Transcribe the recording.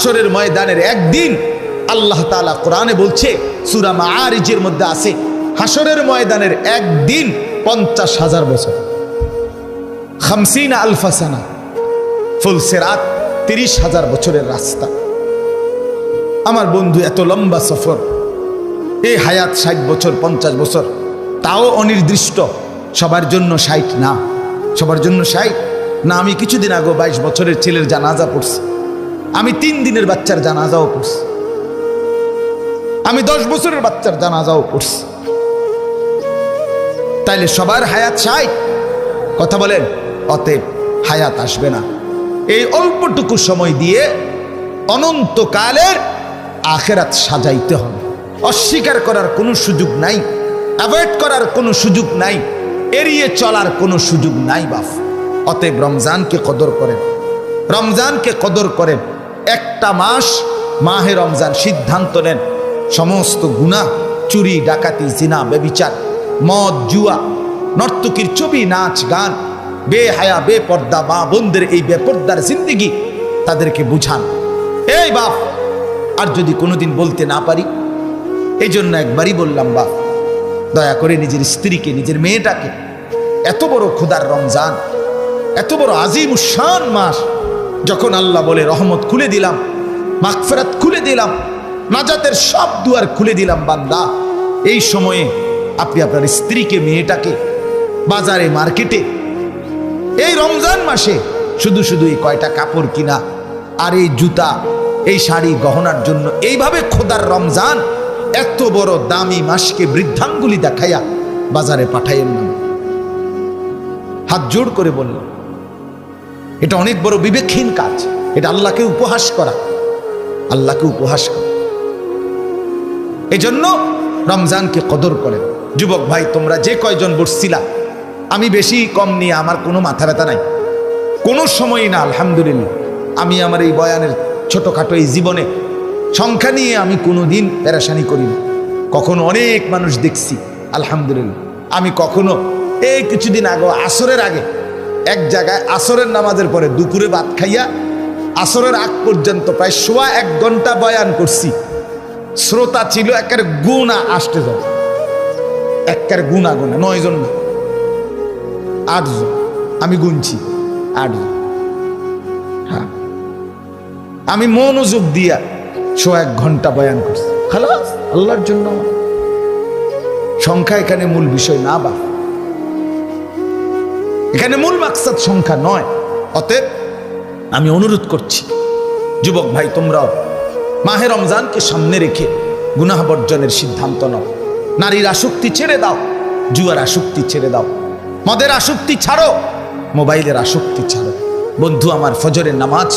হাসরের ময়দানের একদিন আল্লাহ তাআলা কোরআনে বলছে, সূরা মাআরিজের মধ্যে আছে, হাসরের ময়দানের একদিন 50,000 বছর, 50,000 সানা, ফুলসিরাত 30,000 বছরের রাস্তা। আমার বন্ধু, এত লম্বা সফর, এই হায়াত 60 বছর 50 বছর, তাও অনির্দিষ্ট। সবার জন্য 60 না, সবার জন্য 60 না। আমি কিছুদিন আগে 22 বছরের ছেলের জানাজা পড়ছি, আমি 3 দিনের বাচ্চার জানাজাও পড়ছি, আমি 10 বছরের বাচ্চার জানাজাও পড়ছি। তাইলে সবার হায়াত 60? কথা বলেন। অতএব হায়াত আসবে না। এই অল্পটুকু সময় দিয়ে অনন্তকালের আখিরাত সাজাইতে হবে। অস্বীকার করার কোনো সুযোগ নাই, অ্যাভয়েড করার কোনো সুযোগ নাই, এড়িয়ে চলার কোনো সুযোগ নাই বাপ। অতএব রমজানকে কদর করেন, রমজানকে কদর করেন। একটা মাস মাহে রমজান, সিদ্ধান্ত নেন সমস্ত গুনাহ, চুরি ডাকাতি জিনা ব্যভিচার মদ জুয়া নর্তকীর ছবি নাচ গান বেহায়া বেপর্দা মা বোনদের এই বেপর্দার জিন্দেগি তাদেরকে বুঝান। এই বাপ, আর যদি কোনোদিন বলতে না পারি, এই জন্য একবারই বললাম বাপ, দয়া করে নিজের স্ত্রীকে নিজের মেয়েটাকে, এত বড় খোদার রমজান, এত বড় আজিম শান মাস, যখন আল্লাহ বলে রহমত খুলে দিলাম, মাগফিরাত খুলে দিলাম, নাজাতের সব দুয়ার খুলে দিলাম বান্দা, এই সময়ে আপনি আপনার স্ত্রীকে মেয়েটাকে বাজারে মার্কেটে এই রমজান মাসে শুধু শুধু এই কয়টা কাপড় কিনা আর এই জুতা এই শাড়ি গহনার জন্য এইভাবে খোদার রমজান এত বড় দামি মাসকে বৃদ্ধাঙ্গুলি দেখাইয়া বাজারে পাঠাইয়েন না। হাত জোড় করে বলল, এটা অনেক বড় বিবেকহীন কাজ, এটা আল্লাহকে উপহাস করা, আল্লাহকে উপহাস করা। এজন্য রমজানকে কদর করেন। যুবক ভাই, তোমরা যে কয়জন বসছিলা, আমি বেশি কম নিয়ে আমার কোনো মাথা ব্যথা নাই, কোনো সময়ই না। আলহামদুলিল্লাহ, আমি আমার এই বয়ানের ছোটখাটো এই জীবনে সংখ্যা নিয়ে আমি কোনো দিন পেরেশানি করি না। কখনো অনেক মানুষ দেখছি, আলহামদুলিল্লাহ। আমি কখনো এই কিছুদিন আগে আসরের আগে এক জায়গায় আসরের নামাজের পরে দুপুরে ভাত খাইয়া আসরের আগ পর্যন্ত প্রায় 1.25 ঘন্টা বয়ান করছি। শ্রোতা ছিল একের গুণা আসতে যাবে, একের গুণা 9 জন না, 8 জন, আমি গুনছি 8 জন। হ্যাঁ, আমি মনোযোগ দিয়া 1.25 ঘন্টা বয়ান করছি, খালাস, আল্লাহর জন্য। সংখ্যা এখানে মূল বিষয় না বা, এখানে মূল মাকসাদ সংখ্যা নয়। অতএব আমি অনুরোধ করছি, যুবক ভাই, তোমরাও মাহে রমজানকে সামনে রেখে গুনাহ বর্জনের সিদ্ধান্ত নাও। নারীর আসক্তি ছেড়ে দাও, জুয়ার আসক্তি ছেড়ে দাও, মদের আসক্তি ছাড়ো, মোবাইলের আসক্তি ছাড়ো। বন্ধু আমার, ফজরের নামাজ